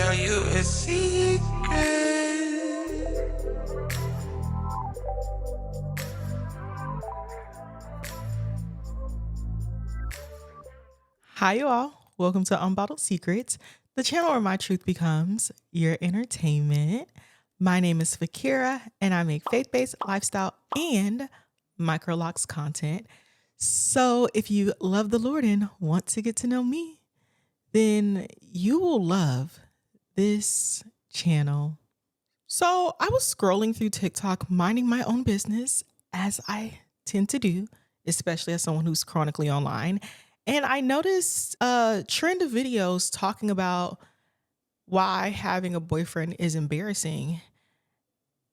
tell you a secret. Hi, you all. Welcome to Unbottled Secrets, the channel where my truth becomes your entertainment. My name is Fakira, and I make faith-based lifestyle and microlocks content. So if you love the Lord and want to get to know me, then you will love this channel. So I was scrolling through TikTok, minding my own business, as I tend to do, especially as someone who's chronically online. And I noticed a trend of videos talking about why having a boyfriend is embarrassing.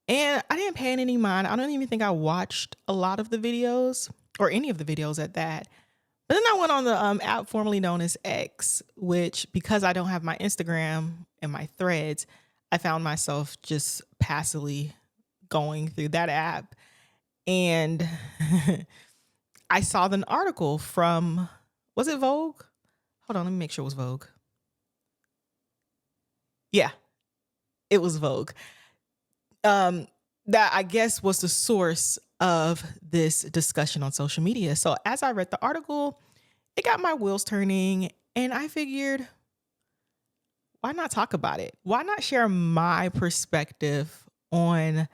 And I didn't pay any mind. I don't even think I watched a lot of the videos or any of the videos at that. But then I went on the app formerly known as X, which, because I don't have my Instagram and my threads, I found myself just passively going through that app. And I saw an article from, was it Vogue? Hold on, let me make sure it was Vogue. Yeah, it was Vogue. That I guess was the source of this discussion on social media. So as I read the article, it got my wheels turning, and I figured, why not talk about it? Why not share my perspective on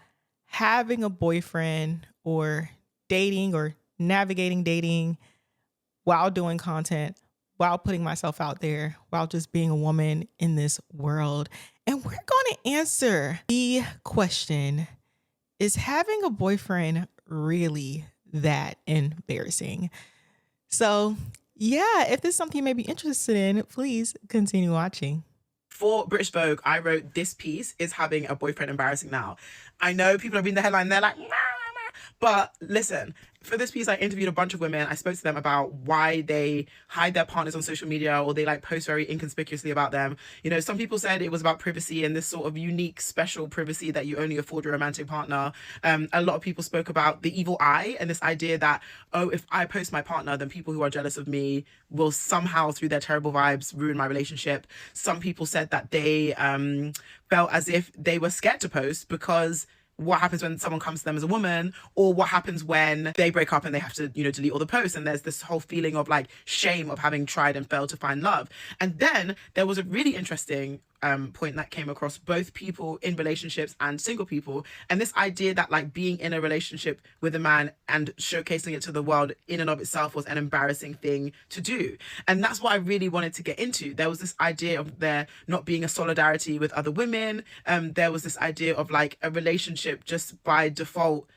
having a boyfriend or dating or navigating dating while doing content, while putting myself out there, while just being a woman in this world. And we're going to answer the question, is having a boyfriend really that embarrassing? So yeah, if this is something you may be interested in, please continue watching. For British Vogue, I wrote, "This piece is having a boyfriend embarrassing now." I know people have reading the headline, they're like, "Nah, nah, nah." But listen, for this piece, I interviewed a bunch of women. I spoke to them about why they hide their partners on social media, or they like post very inconspicuously about them. You know, some people said it was about privacy and this sort of unique, special privacy that you only afford your romantic partner. A lot of people spoke about the evil eye and this idea that, oh, if I post my partner, then people who are jealous of me will somehow, through their terrible vibes, ruin my relationship. Some people said that they felt as if they were scared to post because what happens when someone comes to them as a woman, or what happens when they break up and they have to, you know, delete all the posts, and there's this whole feeling of like shame of having tried and failed to find love. And then there was a really interesting point that came across both people in relationships and single people, and this idea that like being in a relationship with a man and showcasing it to the world in and of itself was an embarrassing thing to do. And that's what I really wanted to get into. There was this idea of there not being a solidarity with other women. There was this idea of like a relationship just by default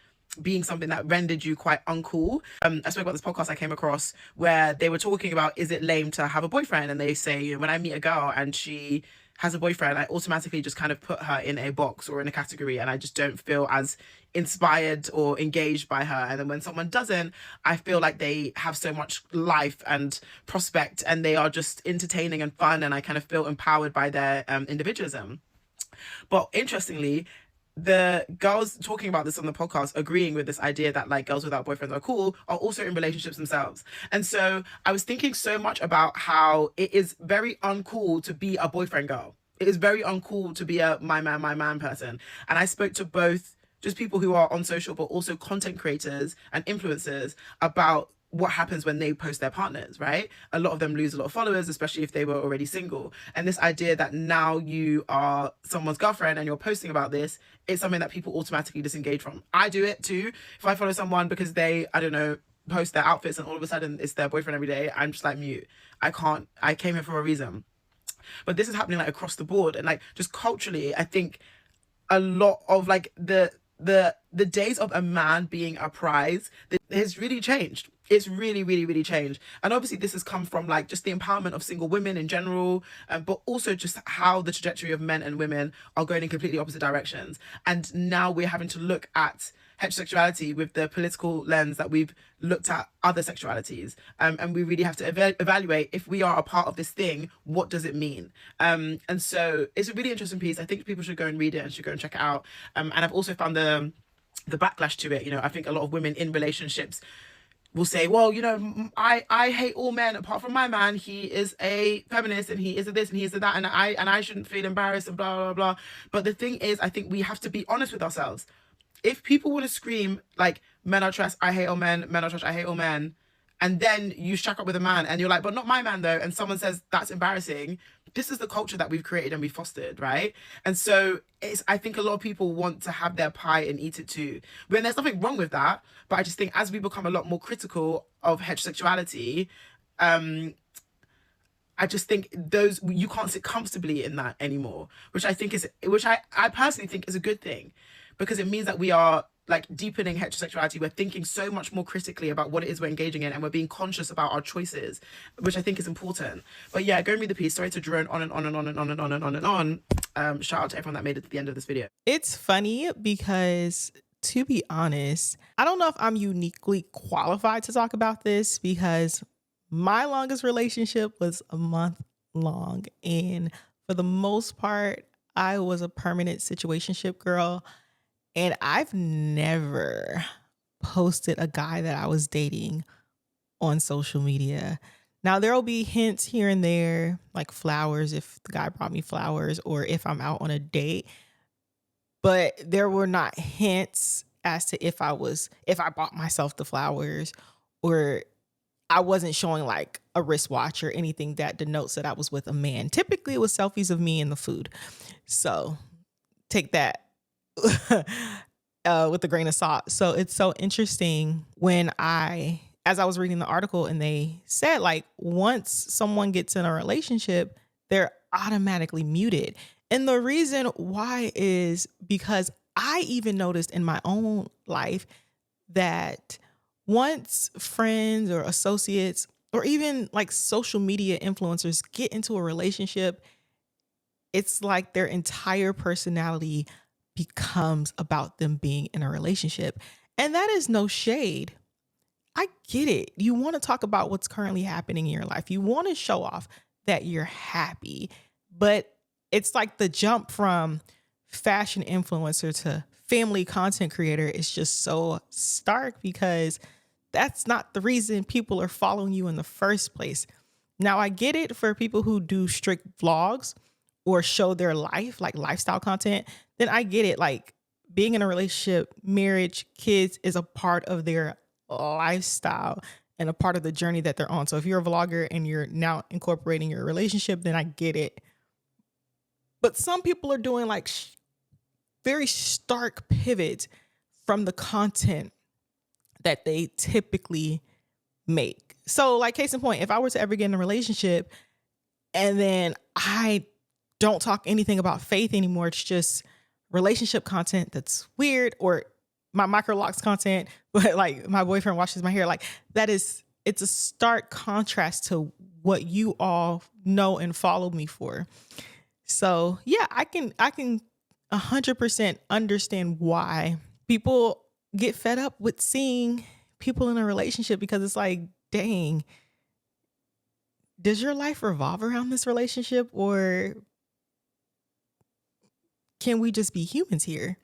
being something that rendered you quite uncool. I spoke about this podcast I came across where they were talking about, is it lame to have a boyfriend? And they say, you know, when I meet a girl and she has a boyfriend, I automatically just kind of put her in a box or in a category, and I just don't feel as inspired or engaged by her. And then when someone doesn't, I feel like they have so much life and prospect, and they are just entertaining and fun, and I kind of feel empowered by their individualism. But interestingly, the girls talking about this on the podcast, agreeing with this idea that like girls without boyfriends are cool, are also in relationships themselves. And so I was thinking so much about how it is very uncool to be a boyfriend girl. It is very uncool to be a my man person. And I spoke to both just people who are on social, but also content creators and influencers about what happens when they post their partners, right? A lot of them lose a lot of followers, especially if they were already single. And this idea that now you are someone's girlfriend and you're posting about this, it's something that people automatically disengage from. I do it too. If I follow someone because they, I don't know, post their outfits and all of a sudden it's their boyfriend every day, I'm just like mute. I can't, I came here for a reason. But this is happening like across the board, and like just culturally, I think a lot of like the days of a man being a prize has really changed. It's really changed. And obviously this has come from like just the empowerment of single women in general, but also just how the trajectory of men and women are going in completely opposite directions. And now we're having to look at heterosexuality with the political lens that we've looked at other sexualities. And we really have to evaluate, if we are a part of this thing, what does it mean? And so it's a really interesting piece. I think people should go and read it and should go and check it out. And I've also found the backlash to it. You know, I think a lot of women in relationships will say, well, you know, I hate all men apart from my man. He is a feminist and he is a this and he is a that, and I shouldn't feel embarrassed and blah blah blah. But the thing is, I think we have to be honest with ourselves. If people want to scream like men are trash, I hate all men, men are trash, I hate all men, and then you shack up with a man and you're like, but not my man though, and someone says that's embarrassing, this is the culture that we've created and we fostered, right? And so I think a lot of people want to have their pie and eat it too. When there's nothing wrong with that, but I just think as we become a lot more critical of heterosexuality, I just think you can't sit comfortably in that anymore, which I personally think is a good thing, because it means that we are like deepening heterosexuality. We're thinking so much more critically about what it is we're engaging in, and we're being conscious about our choices, which I think is important. But yeah, go and read the piece. Sorry to drone on and on and on and on and on and on and on. Shout out to everyone that made it to the end of this video. It's funny because, to be honest, I don't know if I'm uniquely qualified to talk about this, because my longest relationship was a month long. And for the most part, I was a permanent situationship girl. And I've never posted a guy that I was dating on social media. Now, there will be hints here and there, like flowers, if the guy brought me flowers, or if I'm out on a date. But there were not hints as to if I bought myself the flowers, or I wasn't showing like a wristwatch or anything that denotes that I was with a man. Typically, it was selfies of me and the food. So take that with a grain of salt. So it's so interesting as I was reading the article, and they said like once someone gets in a relationship, they're automatically muted. And the reason why is because I even noticed in my own life that once friends or associates or even like social media influencers get into a relationship, it's like their entire personality becomes about them being in a relationship. And that is no shade. I get it. You want to talk about what's currently happening in your life. You want to show off that you're happy, but it's like the jump from fashion influencer to family content creator is just so stark, because that's not the reason people are following you in the first place. Now, I get it for people who do strict vlogs or show their life, like lifestyle content, then I get it. Like being in a relationship, marriage, kids is a part of their lifestyle and a part of the journey that they're on. So if you're a vlogger and you're now incorporating your relationship, then I get it. But some people are doing like very stark pivots from the content that they typically make. So like case in point, if I were to ever get in a relationship and then I don't talk anything about faith anymore, it's just relationship content that's weird, or my micro locks content, but like my boyfriend washes my hair, like it's a stark contrast to what you all know and follow me for. So yeah, I can 100% understand why people get fed up with seeing people in a relationship, because it's like, dang, does your life revolve around this relationship, or can we just be humans here?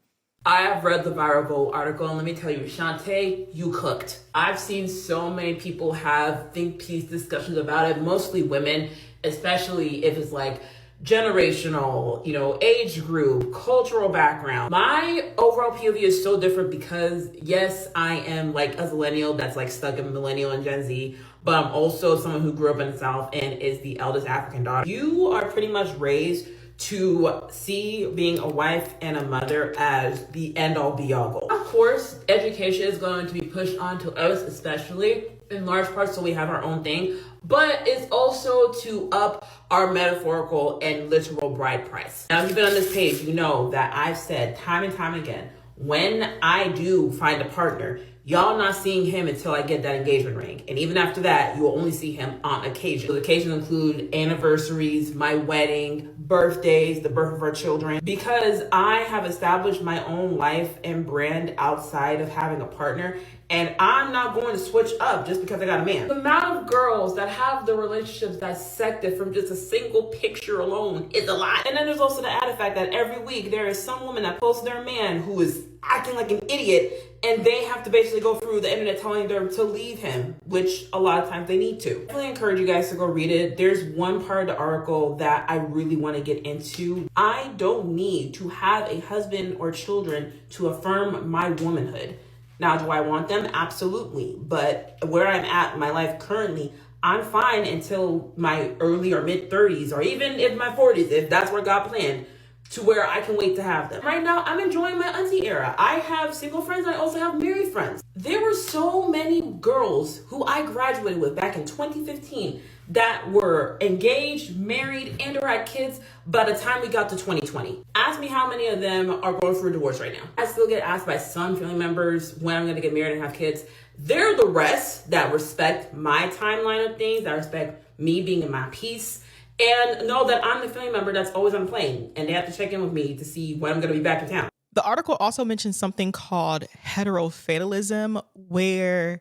I have read the viral Vogue article, and let me tell you, Shantae, you cooked. I've seen so many people have think piece discussions about it, mostly women, especially if it's like generational, age group, cultural background. My overall POV is so different because yes, I am like a millennial that's like stuck in millennial and Gen Z, but I'm also someone who grew up in the South and is the eldest African daughter. You are pretty much raised to see being a wife and a mother as the end-all be-all goal. Of course, education is going to be pushed onto us, especially in large parts, so we have our own thing, but it's also to up our metaphorical and literal bride price. Now, if you've been on this page, you know that I've said time and time again, when I do find a partner, y'all not seeing him until I get that engagement ring. And even after that, you will only see him on occasion. So occasions include anniversaries, my wedding, birthdays, the birth of our children. Because I have established my own life and brand outside of having a partner, And I'm not going to switch up just because I got a man. The amount of girls that have the relationships dissected from just a single picture alone is a lot. And then there's also the added fact that every week there is some woman that posts their man who is acting like an idiot, and they have to basically go through the internet telling them to leave him, which a lot of times they need to. I really encourage you guys to go read it. There's one part of the article that I really want to get into. I don't need to have a husband or children to affirm my womanhood. Now, do I want them? Absolutely. But where I'm at in my life currently, I'm fine until my early or mid 30s, or even in my 40s, if that's where God planned, to where I can wait to have them. Right now, I'm enjoying my auntie era. I have single friends. I also have married friends. There were so many girls who I graduated with back in 2015 that were engaged, married, and or had kids by the time we got to 2020. Ask me how many of them are going through a divorce right now. I still get asked by some family members when I'm going to get married and have kids. They're the rest that respect my timeline of things, that respect me being in my peace, and know that I'm the family member that's always on the plane, and they have to check in with me to see when I'm going to be back in town. The article also mentions something called heterofatalism, where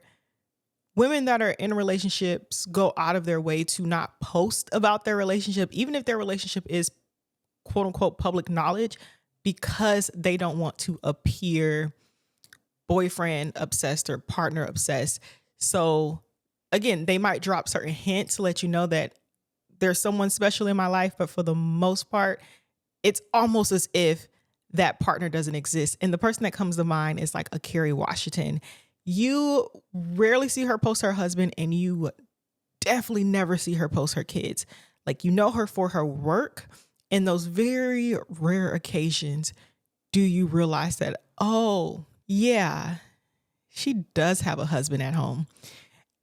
women that are in relationships go out of their way to not post about their relationship, even if their relationship is quote unquote public knowledge, because they don't want to appear boyfriend obsessed or partner obsessed. So again, they might drop certain hints to let you know that there's someone special in my life, but for the most part, it's almost as if that partner doesn't exist. And the person that comes to mind is like a Kerry Washington. You rarely see her post her husband, and you definitely never see her post her kids. Like, you know her for her work. In those very rare occasions, do you realize that, oh, yeah, she does have a husband at home.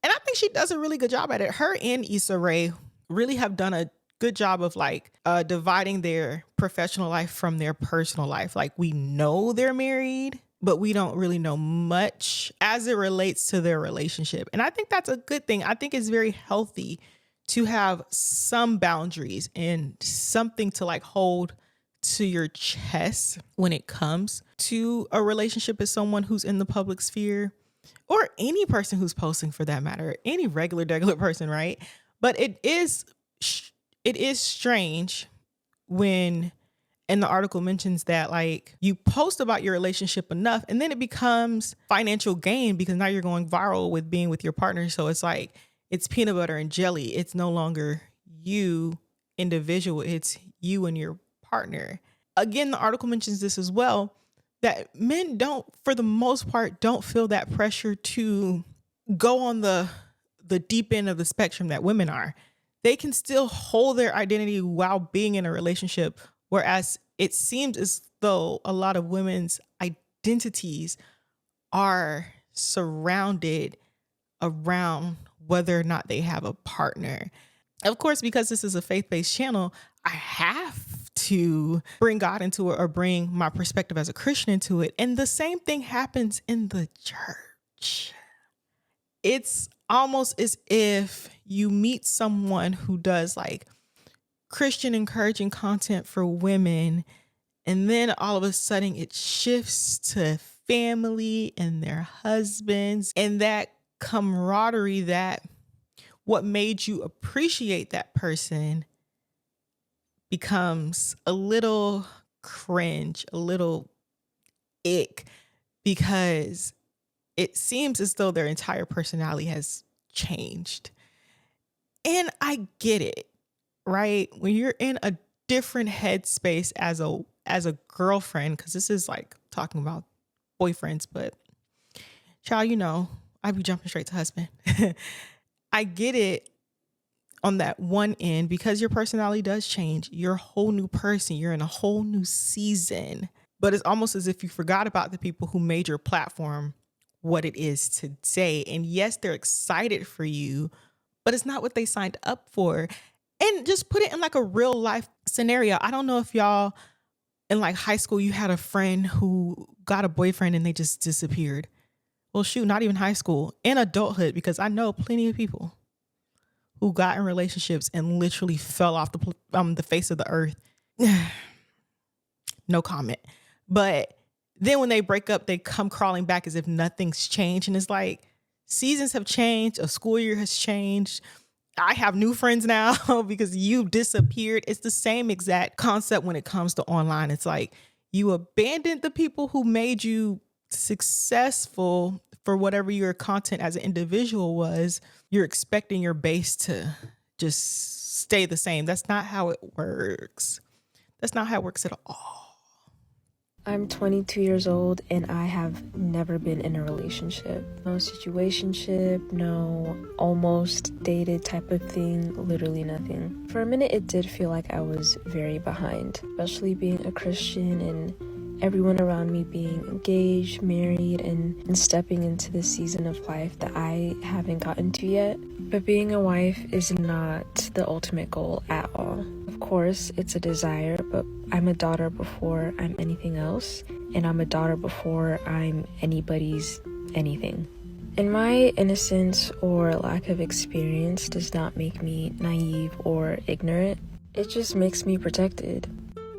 And I think she does a really good job at it. Her and Issa Rae really have done a good job of like dividing their professional life from their personal life. Like, we know they're married, but we don't really know much as it relates to their relationship. And I think that's a good thing. I think it's very healthy to have some boundaries and something to like hold to your chest when it comes to a relationship as someone who's in the public sphere, or any person who's posting for that matter, any regular person, right? But it is strange when, and the article mentions that like you post about your relationship enough and then it becomes financial gain because now you're going viral with being with your partner. So it's like, it's peanut butter and jelly. It's no longer you individual. It's you and your partner. Again, the article mentions this as well, that men don't, for the most part, don't feel that pressure to go on the deep end of the spectrum that women are. They can still hold their identity while being in a relationship, whereas it seems as though a lot of women's identities are surrounded around whether or not they have a partner. Of course, because this is a faith-based channel, I have to bring God into it, or bring my perspective as a Christian into it. And the same thing happens in the church. It's almost as if you meet someone who does like Christian encouraging content for women, and then all of a sudden it shifts to family and their husbands, and that camaraderie, that what made you appreciate that person becomes a little cringe, a little ick, because it seems as though their entire personality has changed. And I get it, right? When you're in a different headspace as a girlfriend, because this is like talking about boyfriends, but child, you know, I be jumping straight to husband. I get it on that one end, because your personality does change. You're a whole new person. You're in a whole new season. But it's almost as if you forgot about the people who made your platform what it is today. And yes, they're excited for you, but it's not what they signed up for. And just put it in like a real life scenario. I don't know if y'all in like high school, you had a friend who got a boyfriend and they just disappeared. Well, shoot, not even high school, in adulthood, because I know plenty of people who got in relationships and literally fell off the face of the earth. No comment. But Then when they break up, they come crawling back as if nothing's changed. And it's like, seasons have changed, a school year has changed. I have new friends now because you disappeared. It's the same exact concept when it comes to online. It's like you abandoned the people who made you successful for whatever your content as an individual was. You're expecting your base to just stay the same. That's not how it works. That's not how it works at all. I'm 22 years old and I have never been in a relationship. No situationship, no almost dated type of thing, literally nothing. For a minute, it did feel like I was very behind, especially being a Christian and everyone around me being engaged, married, and stepping into this season of life that I haven't gotten to yet. But being a wife is not the ultimate goal at all. Of course, it's a desire, but I'm a daughter before I'm anything else, and I'm a daughter before I'm anybody's anything. And my innocence or lack of experience does not make me naive or ignorant. It just makes me protected.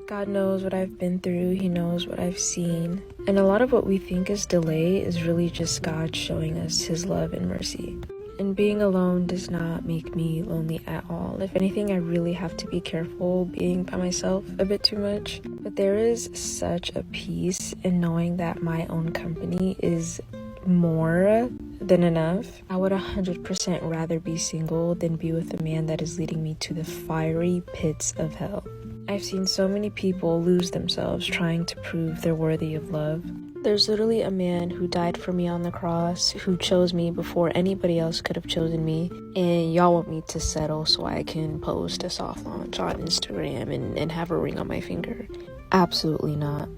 God knows what I've been through, He knows what I've seen. And a lot of what we think is delay is really just God showing us His love and mercy. And being alone does not make me lonely at all. If anything, I really have to be careful being by myself a bit too much. But there is such a peace in knowing that my own company is more than enough. I would 100% rather be single than be with a man that is leading me to the fiery pits of hell. I've seen so many people lose themselves trying to prove they're worthy of love. There's literally a man who died for me on the cross, who chose me before anybody else could have chosen me, and y'all want me to settle so I can post a soft launch on Instagram and have a ring on my finger. Absolutely not.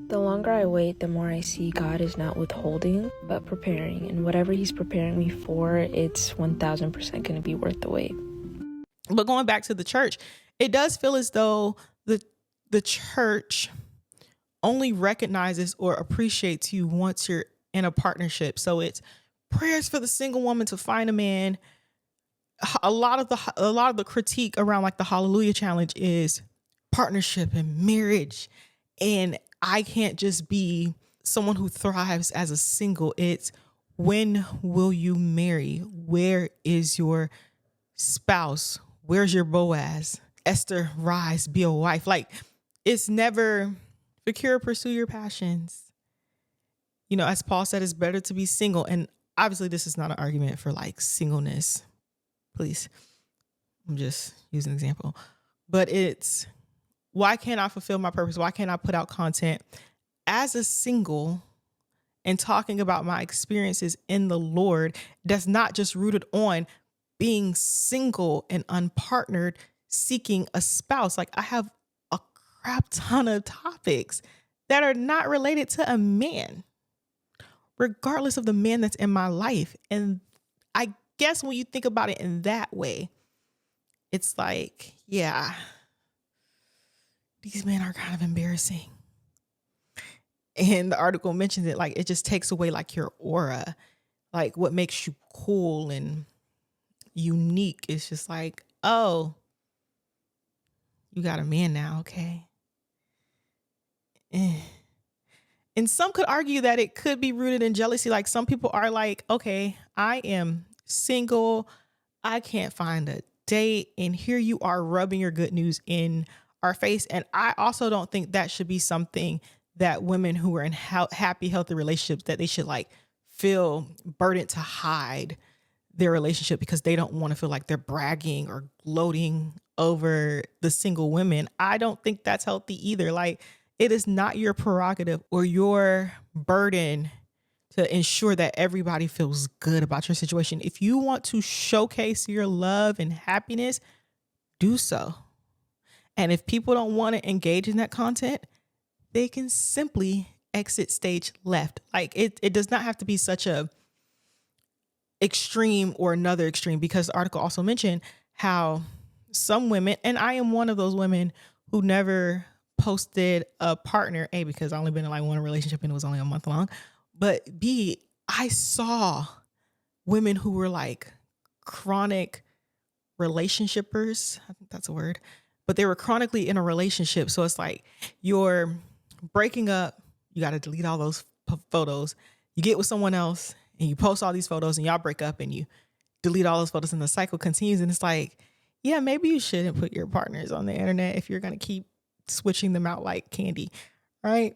The longer I wait, the more I see God is not withholding, but preparing, and whatever He's preparing me for, it's 1000% going to be worth the wait. But going back to the church, it does feel as though the church only recognizes or appreciates you once you're in a partnership. So it's prayers for the single woman to find a man. A lot of the critique around like the Hallelujah Challenge is partnership and marriage. And I can't just be someone who thrives as a single. It's when will you marry? Where is your spouse? Where's your Boaz? Esther, rise, be a wife. Like, it's never secure, pursue your passions. You know, as Paul said, it's better to be single. And obviously this is not an argument for like singleness. Please. I'm just using an example. But it's, why can't I fulfill my purpose? Why can't I put out content as a single and talking about my experiences in the Lord that's not just rooted on being single and unpartnered, seeking a spouse? Like, I have a crap ton of topics that are not related to a man, regardless of the man that's in my life. And I guess when you think about it in that way, it's like, yeah, these men are kind of embarrassing. And the article mentions it, like, it just takes away like your aura, like what makes you cool and unique. It's just like, oh, you got a man now. Okay. And some could argue that it could be rooted in jealousy. Like, some people are like, okay, I am single. I can't find a date. And here you are rubbing your good news in our face. And I also don't think that should be something that women who are in happy, healthy relationships, that they should like feel burdened to hide their relationship because they don't want to feel like they're bragging or gloating over the single women. I don't think that's healthy either. Like, it is not your prerogative or your burden to ensure that everybody feels good about your situation. If you want to showcase your love and happiness, do so. And if people don't want to engage in that content, they can simply exit stage left. Like, it does not have to be such a extreme or another extreme, because the article also mentioned how some women, and I am one of those women who never posted a partner, A, because I only been in like one relationship and it was only a month long, but B, I saw women who were like chronic relationshipers. I think that's a word, but they were chronically in a relationship. So it's like you're breaking up, You got to delete all those photos. You get with someone else and you post all these photos and y'all break up and you delete all those photos and the cycle continues. And it's like, yeah, maybe you shouldn't put your partners on the internet if you're going to keep switching them out like candy, right?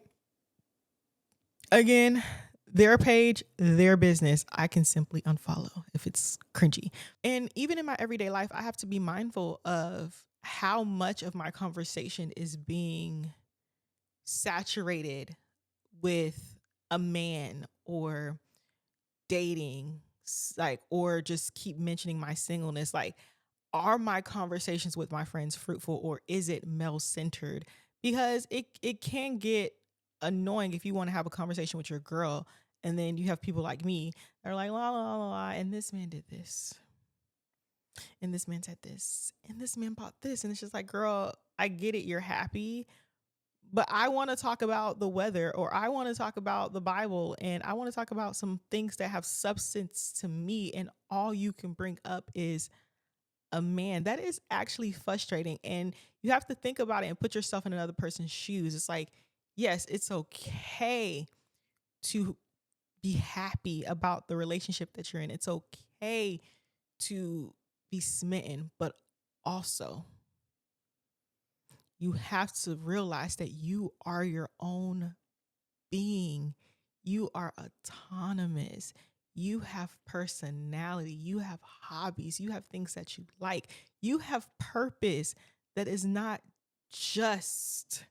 Again, their page, their business. I can simply unfollow if it's cringy. And even in my everyday life, I have to be mindful of how much of my conversation is being saturated with a man or dating, like, or just keep mentioning my singleness. Like, are my conversations with my friends fruitful or is it male centered? Because it can get annoying if you want to have a conversation with your girl and then you have people like me that are like, la, la, la, la, and this man did this. And this man said this. And this man bought this. And it's just like, girl, I get it. You're happy. But I want to talk about the weather, or I want to talk about the Bible, and I want to talk about some things that have substance to me. And all you can bring up is a man. That is actually frustrating. And you have to think about it and put yourself in another person's shoes. It's like, yes, it's okay to be happy about the relationship that you're in. It's okay to be smitten, but also you have to realize that you are your own being. You are autonomous. You have personality. You have hobbies. You have things that you like. You have purpose that is not just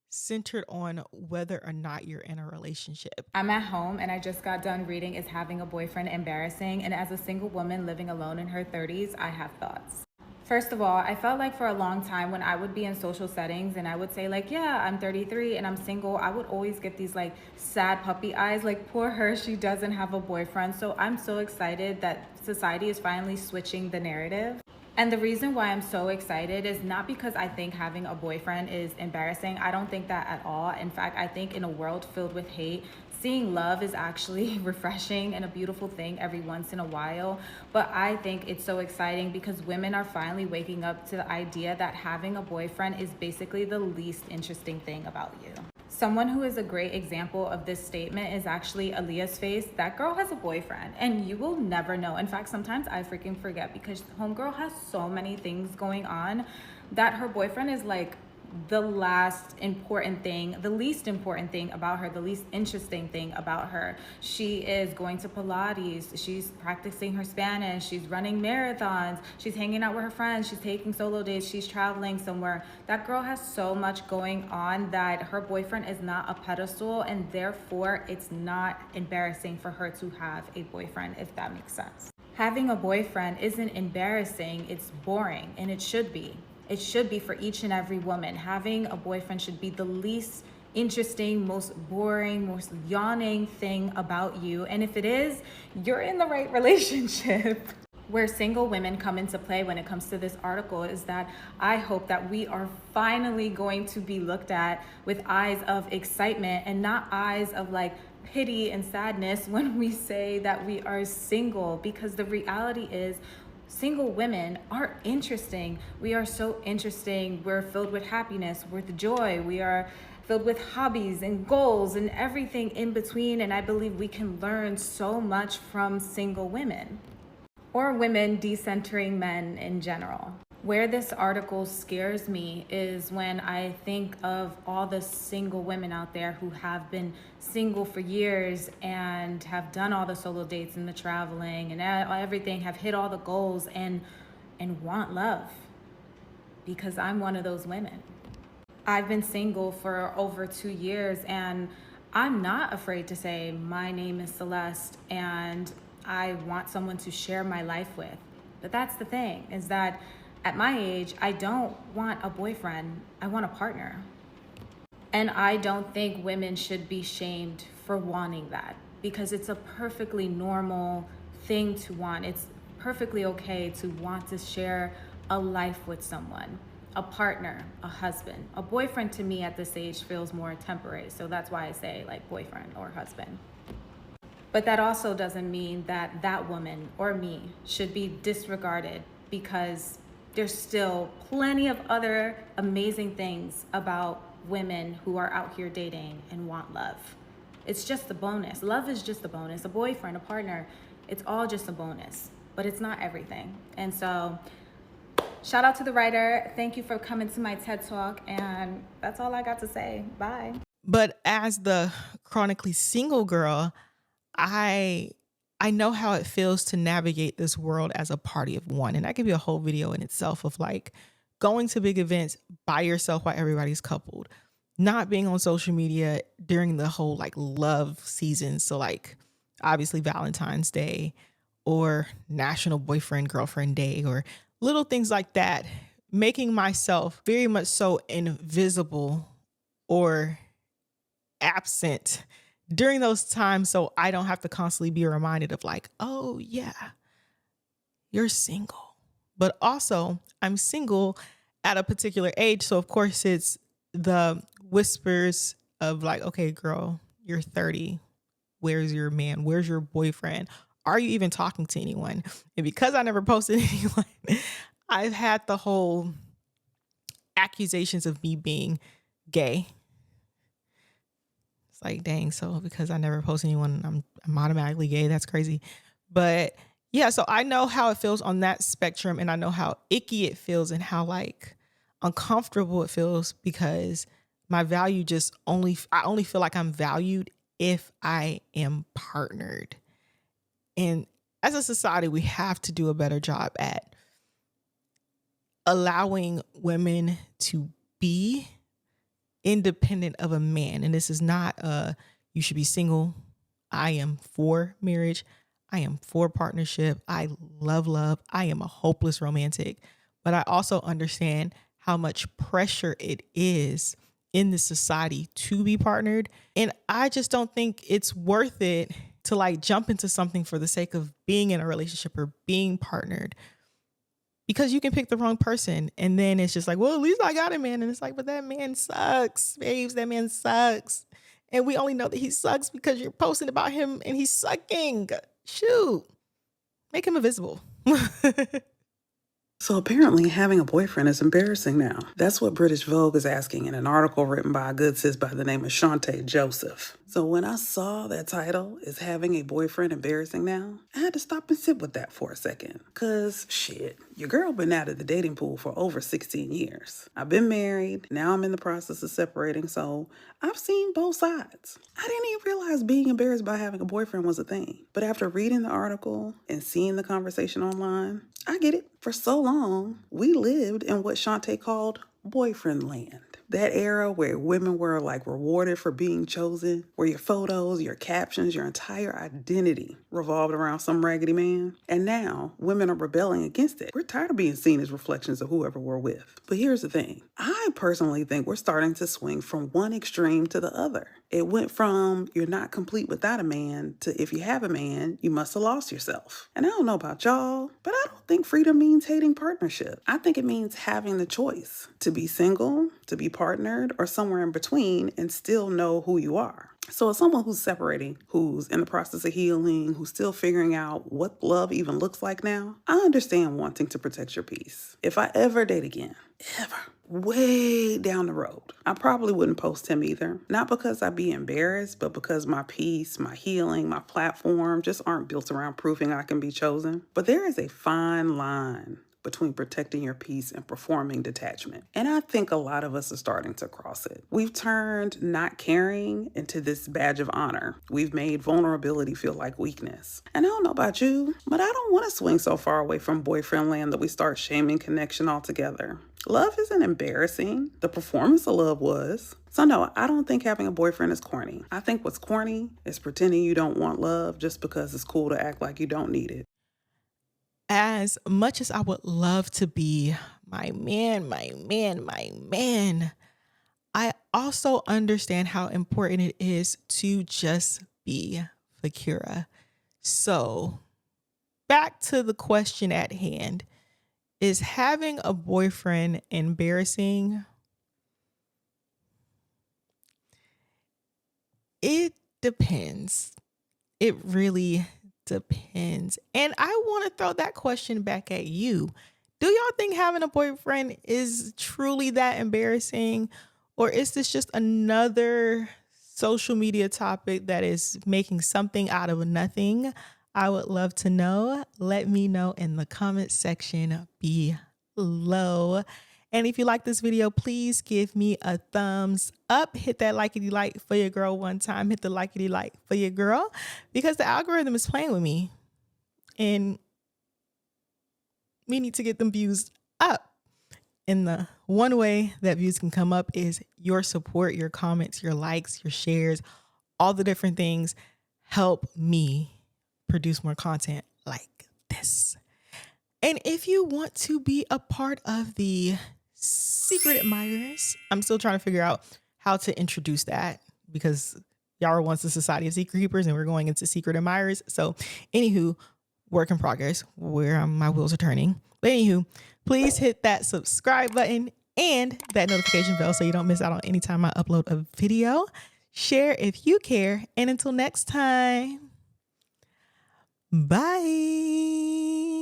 centered on whether or not you're in a relationship. I'm at home and I just got done reading Is Having a Boyfriend Embarrassing? And as a single woman living alone in her 30s, I have thoughts. First of all, I felt like for a long time when I would be in social settings and I would say like, yeah, I'm 33 and I'm single, I would always get these like sad puppy eyes, like poor her, she doesn't have a boyfriend. So I'm so excited that society is finally switching the narrative. And the reason why I'm so excited is not because I think having a boyfriend is embarrassing. I don't think that at all. In fact, I think in a world filled with hate, seeing love is actually refreshing and a beautiful thing every once in a while. But I think it's so exciting because women are finally waking up to the idea that having a boyfriend is basically the least interesting thing about you. Someone who is a great example of this statement is actually Aaliyah's face. That girl has a boyfriend and you will never know. In fact, sometimes I freaking forget because homegirl has so many things going on that her boyfriend is like the least important thing about her, the least interesting thing about her. She is going to Pilates, she's practicing her Spanish, she's running marathons, she's hanging out with her friends, she's taking solo dates, she's traveling somewhere. That girl has so much going on that her boyfriend is not a pedestal, and therefore it's not embarrassing for her to have a boyfriend, if that makes sense. Having a boyfriend isn't embarrassing, it's boring, and it should be. It should be for each and every woman. Having a boyfriend should be the least interesting, most boring, most yawning thing about you. And if it is, you're in the right relationship. Where single women come into play when it comes to this article is that I hope that we are finally going to be looked at with eyes of excitement and not eyes of like pity and sadness when we say that we are single, because the reality is single women are interesting. We are so interesting. We're filled with happiness, with joy. We are filled with hobbies and goals and everything in between. And I believe we can learn so much from single women or women decentering men in general. Where this article scares me is when I think of all the single women out there who have been single for years and have done all the solo dates and the traveling and everything, have hit all the goals and want love, because I'm one of those women. I've been single for over 2 years and I'm not afraid to say my name is Celeste and I want someone to share my life with. But that's the thing, is that at my age, I don't want a boyfriend, I want a partner. And I don't think women should be shamed for wanting that, because it's a perfectly normal thing to want. It's perfectly okay to want to share a life with someone, a partner, a husband. A boyfriend to me at this age feels more temporary, so that's why I say like boyfriend or husband. But that also doesn't mean that that woman or me should be disregarded because there's still plenty of other amazing things about women who are out here dating and want love. It's just a bonus. Love is just a bonus. A boyfriend, a partner, it's all just a bonus, but it's not everything. And so shout out to the writer. Thank you for coming to my TED Talk. And that's all I got to say. Bye. But as the chronically single girl, I know how it feels to navigate this world as a party of one. And that could be a whole video in itself of like going to big events by yourself while everybody's coupled, not being on social media during the whole like love season. So like obviously Valentine's Day or National Boyfriend Girlfriend Day or little things like that, making myself very much so invisible or absent during those times so I don't have to constantly be reminded of like, oh yeah, you're single. But also I'm single at a particular age. So of course it's the whispers of like, okay, girl, you're 30. Where's your man? Where's your boyfriend? Are you even talking to anyone? And because I never posted anyone, I've had the whole accusations of me being gay. It's like, dang, so because I never post anyone, I'm automatically gay. That's crazy. But yeah, so I know how it feels on that spectrum, and I know how icky it feels and how like uncomfortable it feels because my value I only feel like I'm valued if I am partnered. And as a society, we have to do a better job at allowing women to be independent of a man. And this is not you should be single. I am for marriage. I am for partnership. I love love. I am a hopeless romantic. But I also understand how much pressure it is in this society to be partnered. And I just don't think it's worth it to like jump into something for the sake of being in a relationship or being partnered. Because you can pick the wrong person and then it's just like, well, at least I got a man. And it's like, but that man sucks, babes. That man sucks. And we only know that he sucks because you're posting about him and he's sucking. Shoot, make him invisible. So apparently having a boyfriend is embarrassing now. That's what British Vogue is asking in an article written by a good sis by the name of Shantae Joseph. So when I saw that title, Is Having a Boyfriend Embarrassing Now? I had to stop and sit with that for a second. Cause shit, your girl been out of the dating pool for over 16 years. I've been married, now I'm in the process of separating, so I've seen both sides. I didn't even realize being embarrassed by having a boyfriend was a thing. But after reading the article and seeing the conversation online, I get it. For so long, we lived in what Shantae called boyfriend land. That era where women were like rewarded for being chosen, where your photos, your captions, your entire identity revolved around some raggedy man. And now women are rebelling against it. We're tired of being seen as reflections of whoever we're with. But here's the thing. I personally think we're starting to swing from one extreme to the other. It went from you're not complete without a man to if you have a man, you must have lost yourself. And I don't know about y'all, but I don't think freedom means hating partnership. I think it means having the choice to be single, to be partnered, or somewhere in between and still know who you are. So as someone who's separating, who's in the process of healing, who's still figuring out what love even looks like now, I understand wanting to protect your peace. If I ever date again, ever, way down the road, I probably wouldn't post him either. Not because I'd be embarrassed, but because my peace, my healing, my platform just aren't built around proving I can be chosen. But there is a fine line between protecting your peace and performing detachment. And I think a lot of us are starting to cross it. We've turned not caring into this badge of honor. We've made vulnerability feel like weakness. And I don't know about you, but I don't want to swing so far away from boyfriend land that we start shaming connection altogether. Love isn't embarrassing. The performance of love was. So no, I don't think having a boyfriend is corny. I think what's corny is pretending you don't want love just because it's cool to act like you don't need it. As much as I would love to be my man, I also understand how important it is to just be Fakira. So back to the question at hand. Is having a boyfriend embarrassing? It depends. It really depends. And I want to throw that question back at you. Do y'all think having a boyfriend is truly that embarrassing? Or is this just another social media topic that is making something out of nothing? I would love to know. Let me know in the comment section below. And if you like this video, please give me a thumbs up. Hit that likey like for your girl one time. Hit the likey like for your girl, because the algorithm is playing with me. And we need to get them views up. And the one way that views can come up is your support, your comments, your likes, your shares, all the different things help me produce more content like this. And if you want to be a part of the Secret Admirers, I'm still trying to figure out how to introduce that, because y'all are once a society of secret keepers and we're going into Secret Admirers. So anywho, work in progress where my wheels are turning. But anywho, please hit that subscribe button and that notification bell so you don't miss out on any time I upload a video. Share if you care. And until next time, bye.